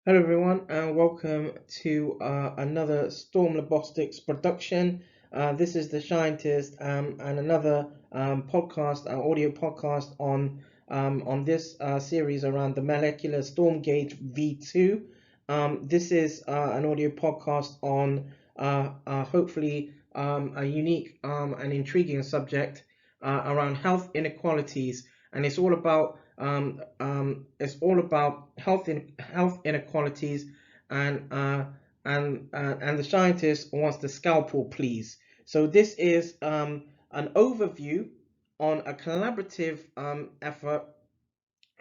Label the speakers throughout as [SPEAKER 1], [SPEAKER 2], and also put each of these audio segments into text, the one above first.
[SPEAKER 1] Hello, everyone, and welcome to another Storm Lobostics production. This is the Shientist and another podcast, audio podcast on this series around the molecular storm gauge V.2. This is an audio podcast on hopefully a unique and intriguing subject around health inequalities, and it's all about health inequalities, and and the scientist wants the scalpel, please. So this is an overview on a collaborative effort,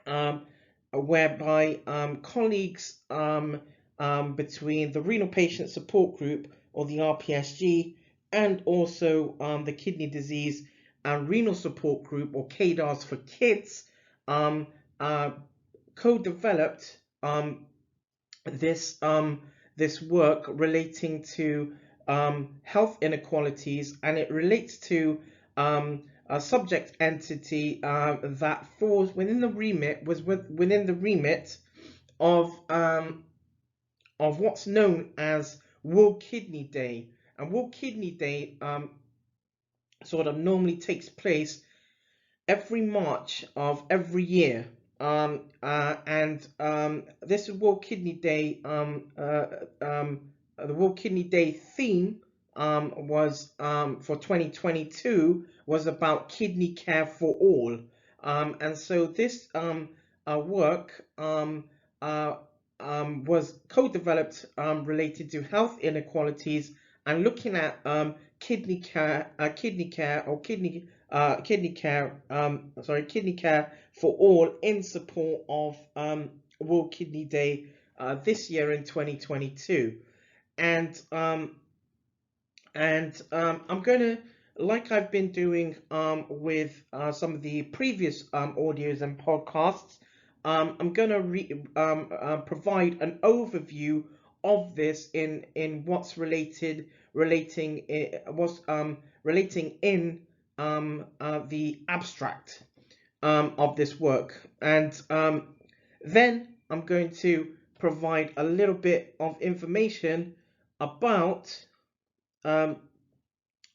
[SPEAKER 1] um, whereby colleagues between the Renal Patient Support Group, or the RPSG, and also the Kidney Disease and Renal Support Group, or KDARS for kids, um, uh, co-developed this this work relating to health inequalities, and it relates to a subject entity that falls within the remit within the remit of what's known as World Kidney Day. And World Kidney Day sort of normally takes place every March of every year. And This World Kidney Day, the World Kidney Day theme was for 2022 was about kidney care for all. And so this work uh, was co-developed related to health inequalities and looking at kidney care for all in support of World Kidney Day this year in 2022. And I'm gonna, like I've been doing with some of the previous audios and podcasts, I'm gonna provide an overview of this in what's relating in the abstract of this work, and then I'm going to provide a little bit of information about um,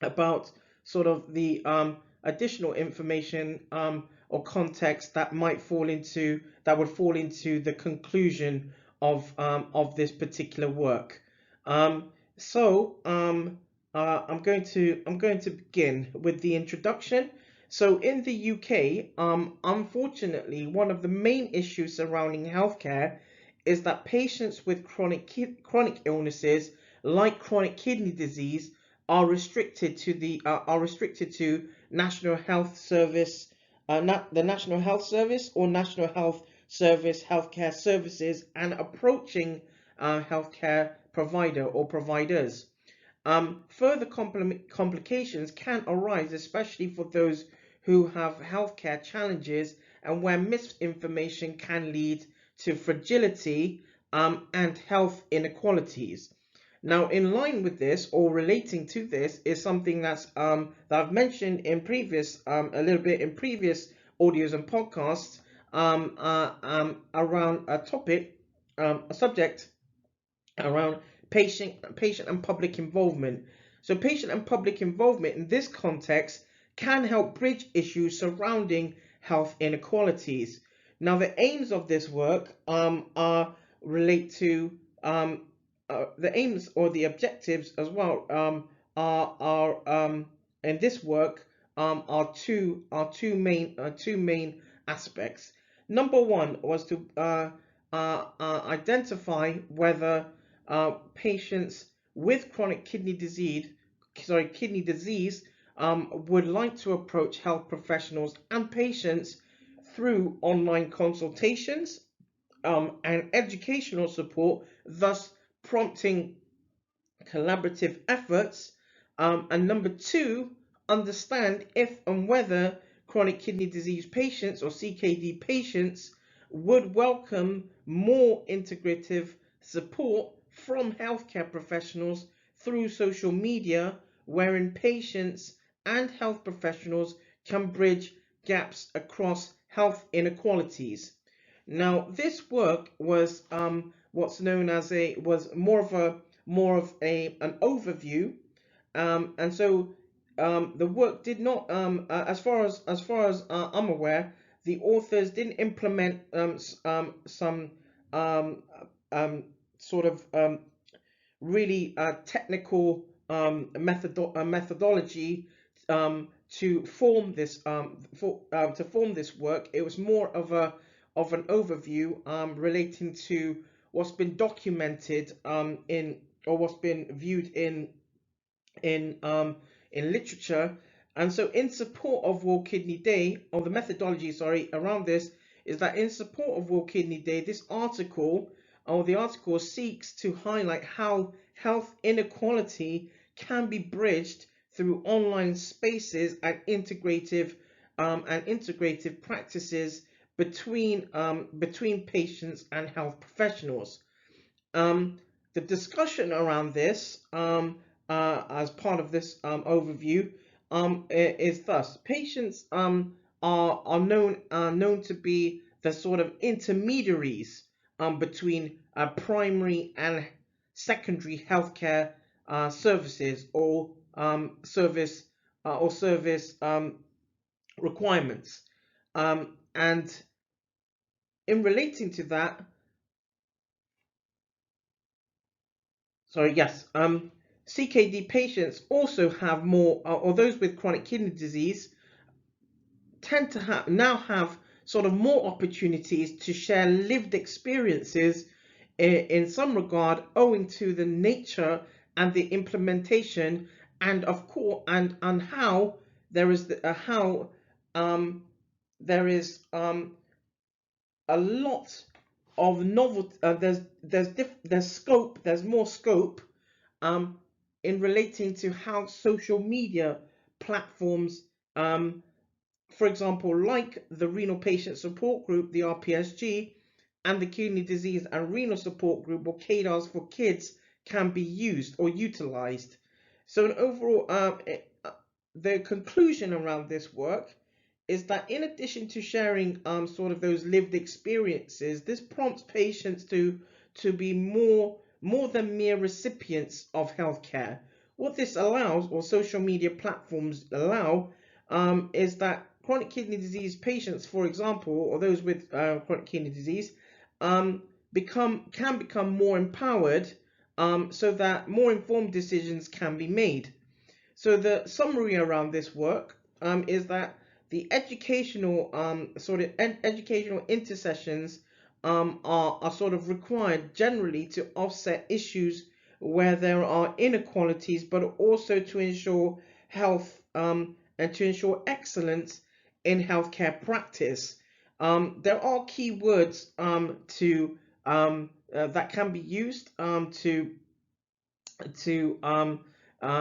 [SPEAKER 1] about sort of the additional information or context that would fall into the conclusion of this particular work. I'm going to begin with the introduction. So in the UK, unfortunately, one of the main issues surrounding healthcare is that patients with chronic illnesses like chronic kidney disease are restricted to National Health Service, the National Health Service, or National Health Service healthcare services, and approaching healthcare provider or providers. Further complications can arise, especially for those who have healthcare challenges and where misinformation can lead to fragility and health inequalities. Now, in line with this, or relating to this, is something that I've mentioned in previous a little bit in previous audios and podcasts, around a subject around patient and public involvement. So patient and public involvement in this context can help bridge issues surrounding health inequalities. Now, the aims of this work are relate to the aims or the objectives as well, are in this work, are two main aspects. Number one was to identify whether patients with chronic kidney disease would like to approach health professionals and patients through online consultations and educational support, thus prompting collaborative efforts. And number two, understand if and whether chronic kidney disease patients, or CKD patients, would welcome more integrative support from healthcare professionals through social media, wherein patients and health professionals can bridge gaps across health inequalities. Now, this work what's known as was more of an overview, and so the work did not, as far as I'm aware, the authors didn't implement some um, um, sort of really technical methodology to form this to form this work. It was more of an overview relating to what's been documented in, or what's been viewed in um, in literature. And so, in support of World Kidney Day, or the methodology, sorry, around this is that in support of World Kidney Day, this article, or the article, seeks to highlight how health inequality can be bridged through online spaces and integrative practices between patients and health professionals. Um, the discussion around this, as part of this overview, is thus: patients are known to be the sort of intermediaries between primary and secondary healthcare services, or service requirements. And in relating to that, sorry, yes. CKD patients also have more, or those with chronic kidney disease tend to have sort of more opportunities to share lived experiences in some regard, owing to the nature and the implementation, and of course, and how there is how there is a lot of novel. There's more scope um, in relating to how social media platforms, for example, like the Renal Patient Support Group, the RPSG, and the Kidney Disease and Renal Support Group, or KDARS for kids, can be used or utilized. So, an overall, the conclusion around this work is that in addition to sharing sort of those lived experiences, this prompts patients to be more than mere recipients of healthcare. What this allows, or social media platforms allow, is that chronic kidney disease patients, for example, or those with chronic kidney disease, can become more empowered, so that more informed decisions can be made. So the summary around this work is that the educational intercessions are sort of required generally to offset issues where there are inequalities, but also to ensure health, and to ensure excellence in healthcare practice. There are key words that can be used to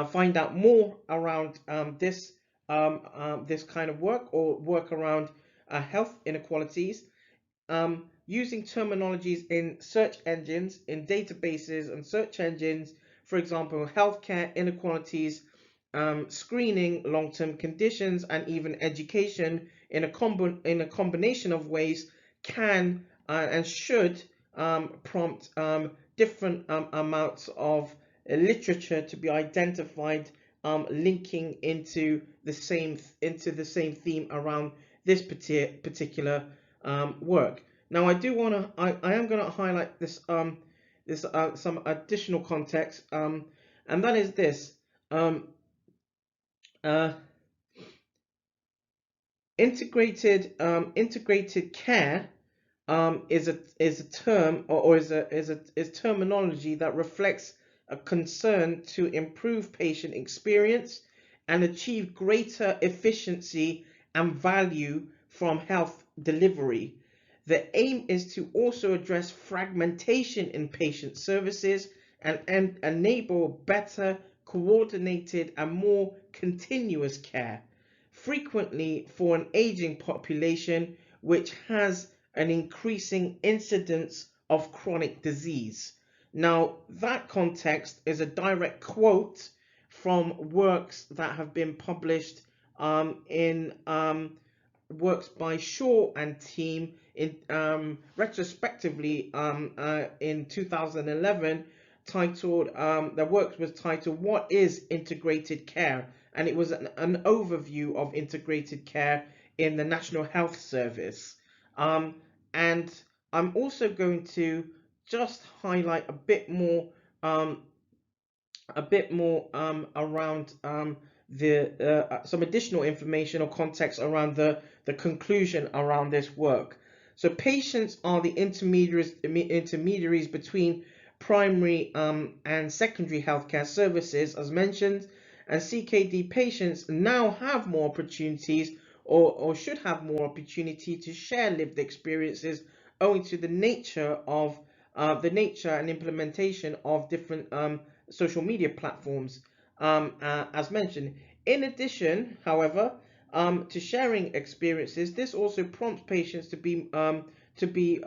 [SPEAKER 1] find out more around this kind of work, or work around health inequalities, using terminologies in search engines, in databases and search engines, for example, healthcare inequalities, screening, long-term conditions, and even education in a combination of ways can and should prompt different amounts of literature to be identified, linking into the same theme around this particular work. Now, I am going to highlight this some additional context, and that is this. Uh, integrated care is a term, or is terminology that reflects a concern to improve patient experience and achieve greater efficiency and value from health delivery. The aim is to also address fragmentation in patient services and enable better coordinated and more continuous care, frequently for an aging population which has an increasing incidence of chronic disease. Now, that context is a direct quote from works that have been published in works by Shaw and team in retrospectively in 2011, titled the work was titled "What is Integrated Care?" and it was an overview of integrated care in the National Health Service. And I'm also going to just highlight um, a bit more around the some additional information or context around the conclusion around this work. So patients are the intermediaries between primary and secondary healthcare services, as mentioned, and CKD patients now have more opportunities or should have more opportunity to share lived experiences owing to the nature and implementation of different social media platforms, as mentioned. In addition, however, to sharing experiences, this also prompts patients to be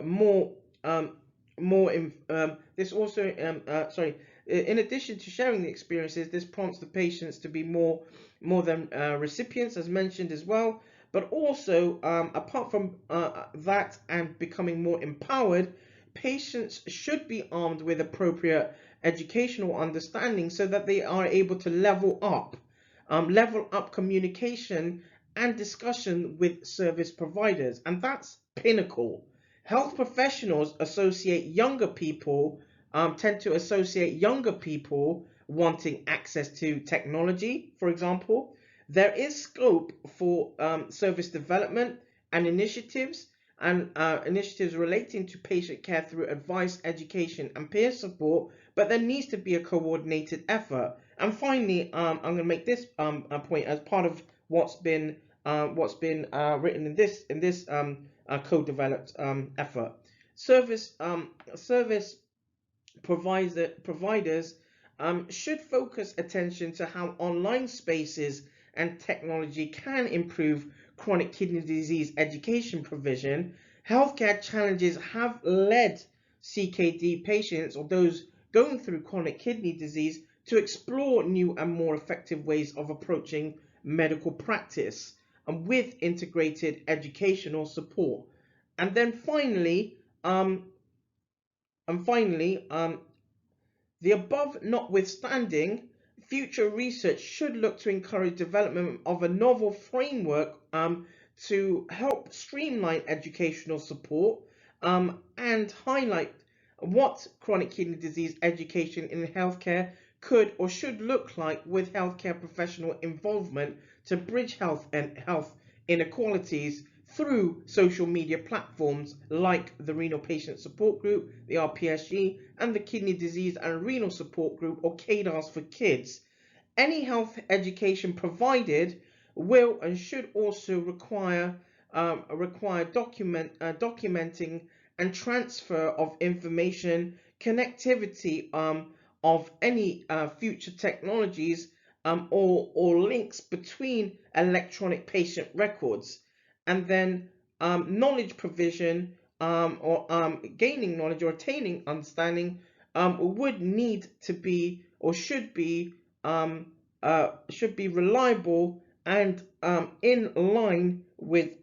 [SPEAKER 1] more more in, this also sorry in addition to sharing the experiences, this prompts the patients to be more than recipients, as mentioned as well, but also apart from that and becoming more empowered, patients should be armed with appropriate educational understanding so that they are able to level up communication and discussion with service providers, and that's pinnacle. Health professionals tend to associate younger people wanting access to technology, for example. There is scope for service development and initiatives relating to patient care through advice, education, and peer support, but there needs to be a coordinated effort. And finally, I'm going to make this a point as part of what's been written in this co-developed effort. Service providers should focus attention to how online spaces and technology can improve chronic kidney disease education provision. Healthcare challenges have led CKD patients or those going through chronic kidney disease to explore new and more effective ways of approaching medical practice and with integrated educational support. And then finally, the above notwithstanding, future research should look to encourage development of a novel framework to help streamline educational support and highlight what chronic kidney disease education in healthcare could or should look like with healthcare professional involvement to bridge health inequalities through social media platforms like the Renal Patient Support Group, the RPSG, and the Kidney Disease and Renal Support Group, or KDAS for kids. Any health education provided will and should also require documenting and transfer of information, connectivity of any future technologies or links between electronic patient records, and then knowledge provision or gaining knowledge or attaining understanding would need to be or should be reliable and in line with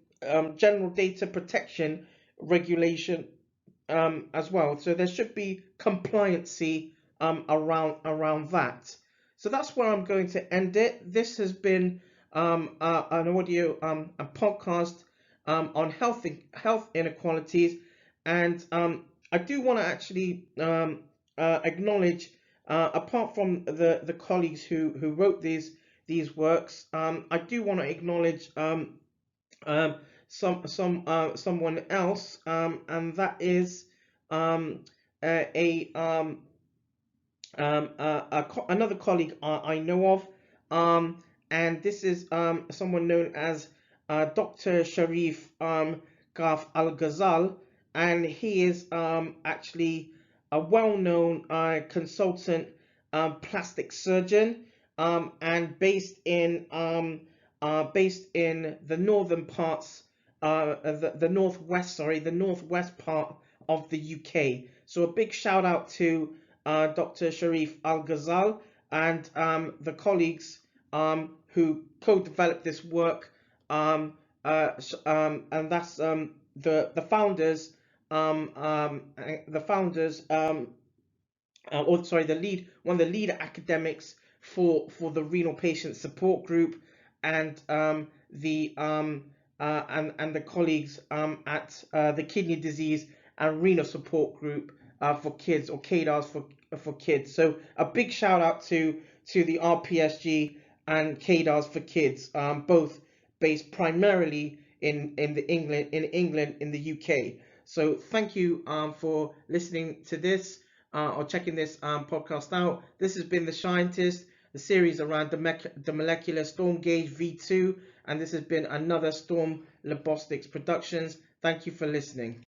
[SPEAKER 1] general data protection regulation as well. So there should be compliancy around that. So that's where I'm going to end it. This has been an audio a podcast on health inequalities, and I do want to actually acknowledge, apart from the colleagues who wrote these works, I do want to acknowledge someone else, and that is another colleague I know of, and this is someone known as Dr. Sharif Gaf Al-Ghazal, and he is actually a well-known consultant plastic surgeon, and based in the northern parts, the northwest part of the UK. So a big shout out to Dr. Sharif Al-Ghazal and the colleagues who co-developed this work and that's the founders, the founders, or sorry, the lead one of the lead academics for the renal patient support group, and and the colleagues at the kidney disease and renal support group for kids, or KDARS for kids. So a big shout out to the RPSG and KDARS for kids, both based primarily in England, in the UK. So thank you for listening to this, or checking this podcast out. This has been The Shientist, the series around the molecular storm gauge V.2, and this has been another Ztorm Lobostics Productions. Thank you for listening.